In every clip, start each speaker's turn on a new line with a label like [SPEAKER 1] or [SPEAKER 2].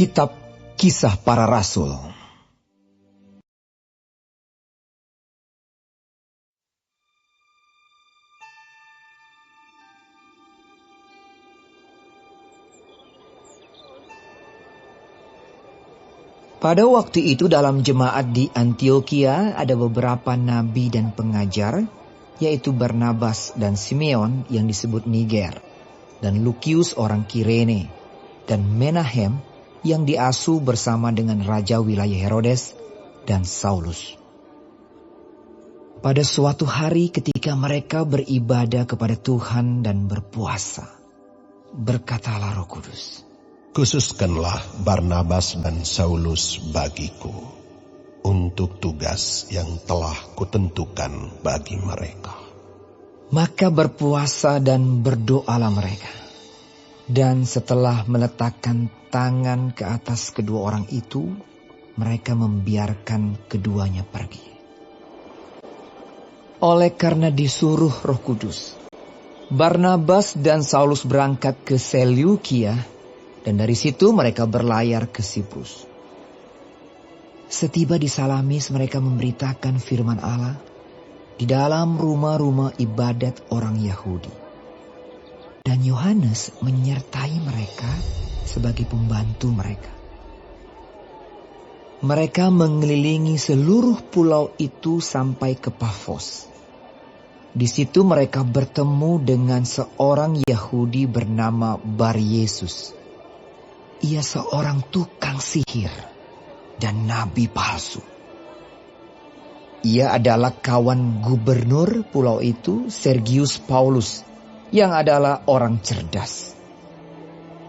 [SPEAKER 1] Kitab Kisah Para Rasul. Pada waktu itu dalam jemaat di Antiokhia ada beberapa nabi dan pengajar, yaitu Barnabas dan Simeon yang disebut Niger, dan Lukius orang Kirene, dan Menahem yang diasuh bersama dengan raja wilayah Herodes dan Saulus. Pada suatu hari ketika mereka beribadah kepada Tuhan dan berpuasa, berkatalah Roh Kudus,
[SPEAKER 2] "Khususkanlah Barnabas dan Saulus bagiku untuk tugas yang telah kutentukan bagi mereka."
[SPEAKER 1] Maka berpuasa dan berdoalah mereka. Dan setelah meletakkan tangan ke atas kedua orang itu, mereka membiarkan keduanya pergi. Oleh karena disuruh Roh Kudus, Barnabas dan Saulus berangkat ke Seleukia, dan dari situ mereka berlayar ke Siprus. Setiba di Salamis mereka memberitakan firman Allah di dalam rumah-rumah ibadat orang Yahudi. Dan Yohanes menyertai mereka sebagai pembantu mereka. Mereka mengelilingi seluruh pulau itu sampai ke Pafos. Di situ mereka bertemu dengan seorang Yahudi bernama Bar-Yesus. Ia seorang tukang sihir dan nabi palsu. Ia adalah kawan gubernur pulau itu, Sergius Paulus, yang adalah orang cerdas.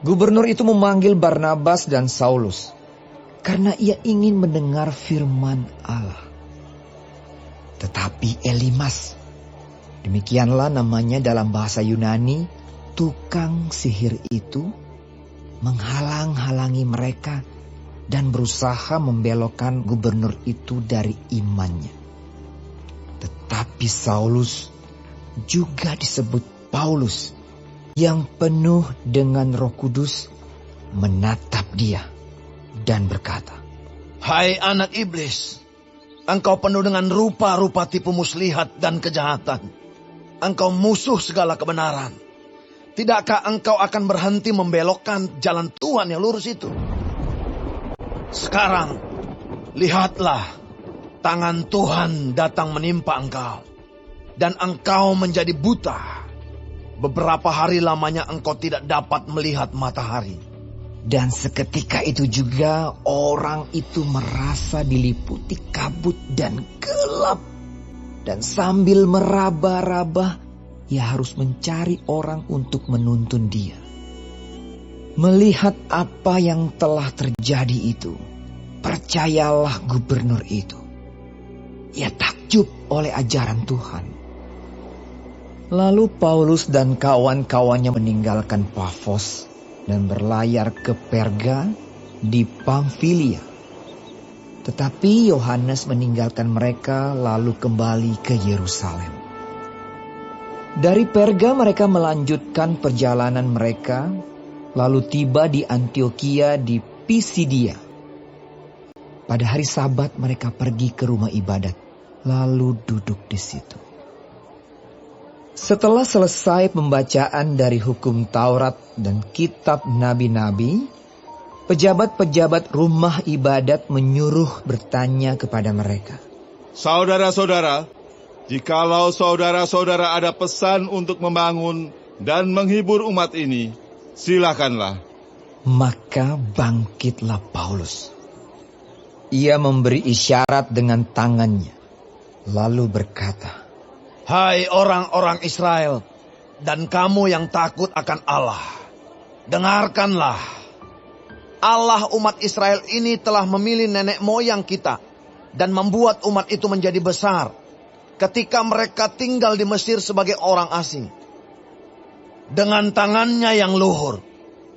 [SPEAKER 1] Gubernur itu memanggil Barnabas dan Saulus karena ia ingin mendengar firman Allah. Tetapi Elimas, demikianlah namanya dalam bahasa Yunani, tukang sihir itu, menghalang-halangi mereka dan berusaha membelokkan gubernur itu dari imannya. Tetapi Saulus, juga disebut Paulus, yang penuh dengan Roh Kudus, menatap dia dan berkata,
[SPEAKER 3] "Hai anak iblis, engkau penuh dengan rupa-rupa tipu muslihat dan kejahatan. Engkau musuh segala kebenaran. Tidakkah engkau akan berhenti membelokkan jalan Tuhan yang lurus itu? Sekarang, lihatlah, tangan Tuhan datang menimpa engkau, dan engkau menjadi buta. Beberapa hari lamanya engkau tidak dapat melihat matahari."
[SPEAKER 1] Dan seketika itu juga orang itu merasa diliputi kabut dan gelap. Dan sambil meraba-raba, ia harus mencari orang untuk menuntun dia. Melihat apa yang telah terjadi itu, percayalah gubernur itu. Ia takjub oleh ajaran Tuhan. Lalu Paulus dan kawan-kawannya meninggalkan Pafos dan berlayar ke Perga di Pamfilia. Tetapi Yohanes meninggalkan mereka lalu kembali ke Yerusalem. Dari Perga mereka melanjutkan perjalanan mereka, lalu tiba di Antiokhia di Pisidia. Pada hari Sabat mereka pergi ke rumah ibadat, lalu duduk di situ. Setelah selesai pembacaan dari hukum Taurat dan kitab nabi-nabi, pejabat-pejabat rumah ibadat menyuruh bertanya kepada mereka,
[SPEAKER 4] "Saudara-saudara, jikalau saudara-saudara ada pesan untuk membangun dan menghibur umat ini, silakanlah."
[SPEAKER 1] Maka bangkitlah Paulus. Ia memberi isyarat dengan tangannya, lalu berkata,
[SPEAKER 3] "Hai orang-orang Israel, dan kamu yang takut akan Allah, dengarkanlah. Allah umat Israel ini telah memilih nenek moyang kita dan membuat umat itu menjadi besar ketika mereka tinggal di Mesir sebagai orang asing. Dengan tangannya yang luhur,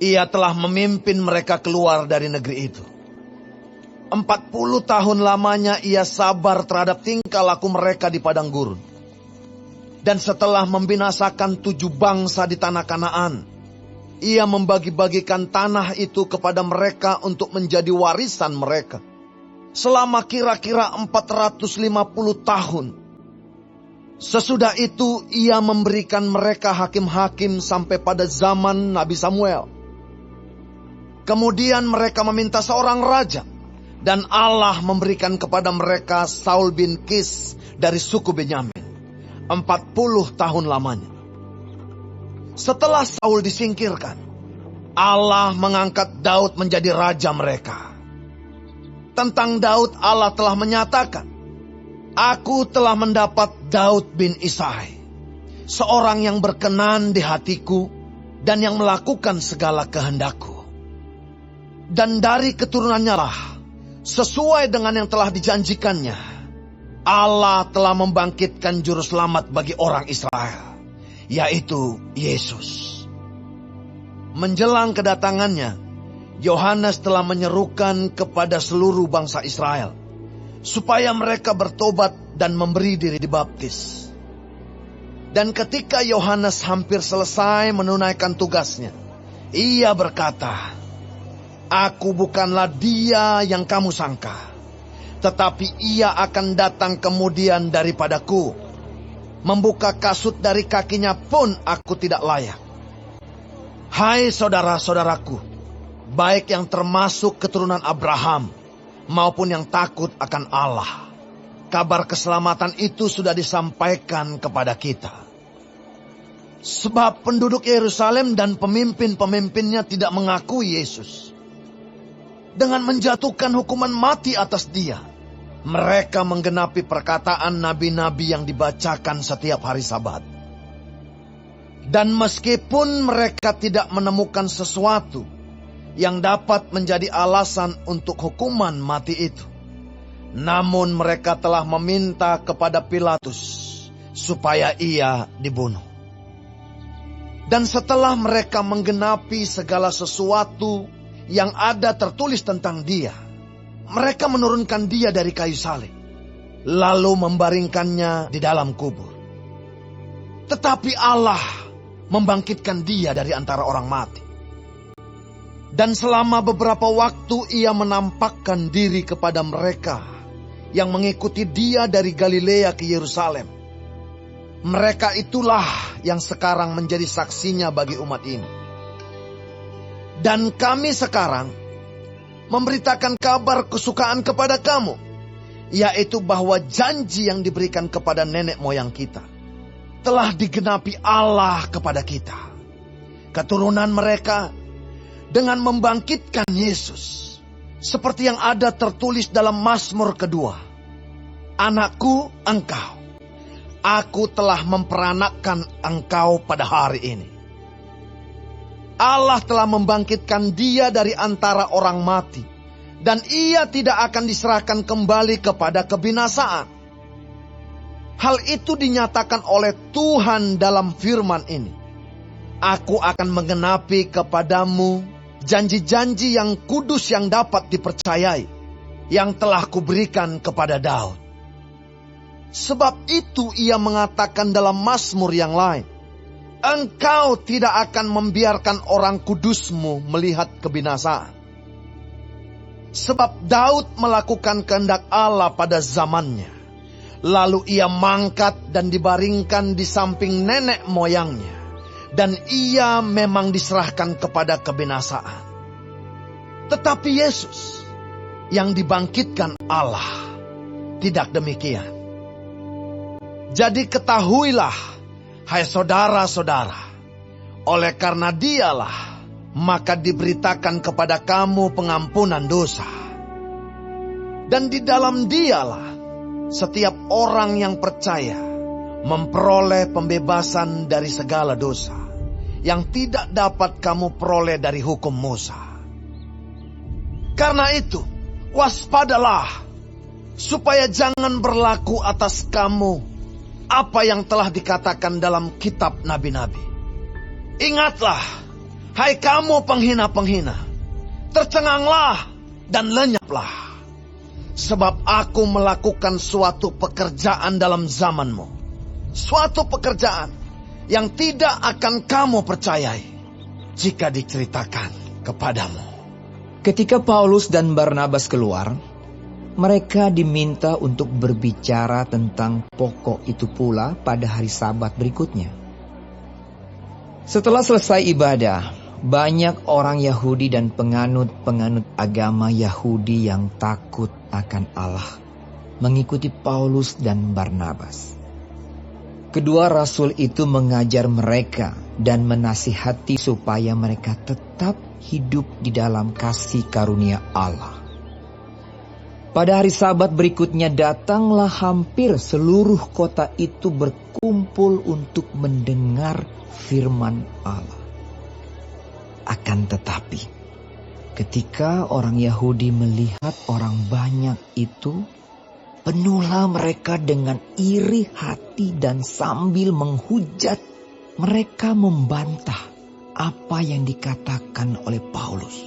[SPEAKER 3] ia telah memimpin mereka keluar dari negeri itu. 40 tahun lamanya ia sabar terhadap tingkah laku mereka di padang gurun. Dan setelah membinasakan 7 bangsa di tanah Kanaan, ia membagi-bagikan tanah itu kepada mereka untuk menjadi warisan mereka selama kira-kira 450 tahun. Sesudah itu ia memberikan mereka hakim-hakim sampai pada zaman Nabi Samuel. Kemudian mereka meminta seorang raja, dan Allah memberikan kepada mereka Saul bin Kis dari suku Benyamin, 40 tahun lamanya. Setelah Saul disingkirkan, Allah mengangkat Daud menjadi raja mereka. Tentang Daud Allah telah menyatakan, Aku telah mendapat Daud bin Isai, seorang yang berkenan di hatiku dan yang melakukan segala kehendakku. Dan dari keturunannya lah, sesuai dengan yang telah dijanjikannya, Allah telah membangkitkan juru selamat bagi orang Israel, yaitu Yesus. Menjelang kedatangannya, Yohanes telah menyerukan kepada seluruh bangsa Israel supaya mereka bertobat dan memberi diri dibaptis. Dan ketika Yohanes hampir selesai menunaikan tugasnya, ia berkata, Aku bukanlah dia yang kamu sangka, tetapi ia akan datang kemudian daripadaku. Membuka kasut dari kakinya pun aku tidak layak. Hai saudara-saudaraku, baik yang termasuk keturunan Abraham, maupun yang takut akan Allah, kabar keselamatan itu sudah disampaikan kepada kita. Sebab penduduk Yerusalem dan pemimpin-pemimpinnya tidak mengakui Yesus. Dengan menjatuhkan hukuman mati atas dia, mereka menggenapi perkataan nabi-nabi yang dibacakan setiap hari Sabat. Dan meskipun mereka tidak menemukan sesuatu yang dapat menjadi alasan untuk hukuman mati itu, namun mereka telah meminta kepada Pilatus supaya ia dibunuh. Dan setelah mereka menggenapi segala sesuatu yang ada tertulis tentang dia, mereka menurunkan dia dari kayu salib, lalu membaringkannya di dalam kubur. Tetapi Allah membangkitkan dia dari antara orang mati. Dan selama beberapa waktu ia menampakkan diri kepada mereka yang mengikuti dia dari Galilea ke Yerusalem. Mereka itulah yang sekarang menjadi saksinya bagi umat ini. Dan kami sekarang memberitakan kabar kesukaan kepada kamu, yaitu bahwa janji yang diberikan kepada nenek moyang kita telah digenapi Allah kepada kita. Keturunan mereka dengan membangkitkan Yesus, seperti yang ada tertulis dalam Mazmur kedua. Anakku, engkau, aku telah memperanakkan engkau pada hari ini. Allah telah membangkitkan dia dari antara orang mati, dan ia tidak akan diserahkan kembali kepada kebinasaan. Hal itu dinyatakan oleh Tuhan dalam firman ini. Aku akan menggenapi kepadamu janji-janji yang kudus yang dapat dipercayai, yang telah kuberikan kepada Daud. Sebab itu ia mengatakan dalam Mazmur yang lain, Engkau tidak akan membiarkan orang kudusmu melihat kebinasaan. Sebab Daud melakukan kehendak Allah pada zamannya. Lalu ia mangkat dan dibaringkan di samping nenek moyangnya. Dan ia memang diserahkan kepada kebinasaan. Tetapi Yesus yang dibangkitkan Allah tidak demikian. Jadi ketahuilah, hai saudara-saudara, oleh karena dialah maka diberitakan kepada kamu pengampunan dosa. Dan di dalam dialah setiap orang yang percaya memperoleh pembebasan dari segala dosa yang tidak dapat kamu peroleh dari hukum Musa. Karena itu, waspadalah supaya jangan berlaku atas kamu apa yang telah dikatakan dalam kitab nabi-nabi. Ingatlah, hai kamu penghina-penghina, tercenganglah dan lenyaplah. Sebab aku melakukan suatu pekerjaan dalam zamanmu. Suatu pekerjaan yang tidak akan kamu percayai. jika diceritakan kepadamu.
[SPEAKER 1] Ketika Paulus dan Barnabas keluar, mereka diminta untuk berbicara tentang pokok itu pula pada hari Sabat berikutnya. Setelah selesai ibadah, banyak orang Yahudi dan penganut-penganut agama Yahudi yang takut akan Allah mengikuti Paulus dan Barnabas. Kedua rasul itu mengajar mereka dan menasihati supaya mereka tetap hidup di dalam kasih karunia Allah. Pada hari Sabat berikutnya datanglah hampir seluruh kota itu berkumpul untuk mendengar firman Allah. Akan tetapi, ketika orang Yahudi melihat orang banyak itu, penuhlah mereka dengan iri hati dan sambil menghujat, mereka membantah apa yang dikatakan oleh Paulus.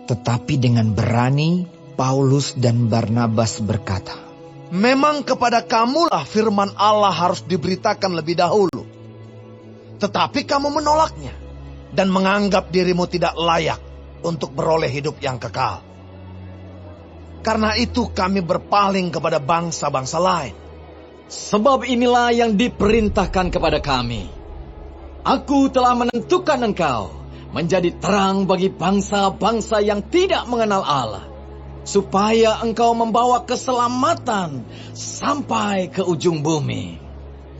[SPEAKER 1] Tetapi dengan berani, Paulus dan Barnabas berkata,
[SPEAKER 3] memang kepada kamulah firman Allah harus diberitakan lebih dahulu. Tetapi kamu menolaknya dan menganggap dirimu tidak layak untuk beroleh hidup yang kekal. Karena itu kami berpaling kepada bangsa-bangsa lain.
[SPEAKER 5] Sebab inilah yang diperintahkan kepada kami. Aku telah menentukan engkau menjadi terang bagi bangsa-bangsa yang tidak mengenal Allah, supaya engkau membawa keselamatan sampai ke ujung bumi.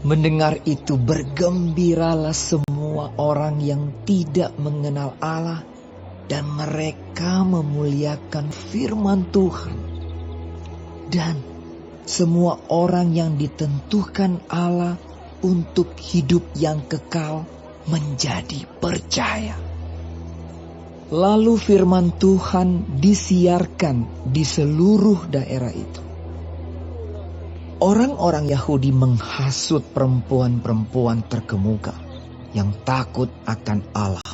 [SPEAKER 1] Mendengar itu bergembiralah semua orang yang tidak mengenal Allah, dan mereka memuliakan firman Tuhan. Dan semua orang yang ditentukan Allah untuk hidup yang kekal menjadi percaya. Lalu firman Tuhan disiarkan di seluruh daerah itu. Orang-orang Yahudi menghasut perempuan-perempuan terkemuka yang takut akan Allah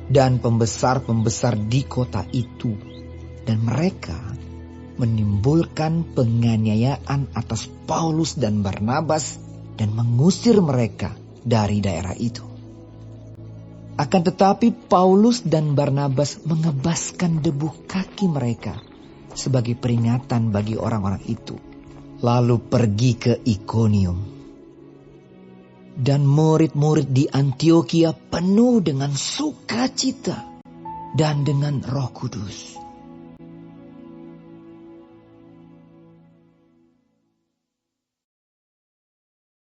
[SPEAKER 1] dan pembesar-pembesar di kota itu, dan mereka menimbulkan penganiayaan atas Paulus dan Barnabas dan mengusir mereka dari daerah itu. Akan tetapi Paulus dan Barnabas mengebaskan debu kaki mereka sebagai peringatan bagi orang-orang itu, lalu pergi ke Ikonium. Dan murid-murid di Antiokhia penuh dengan sukacita dan dengan Roh Kudus.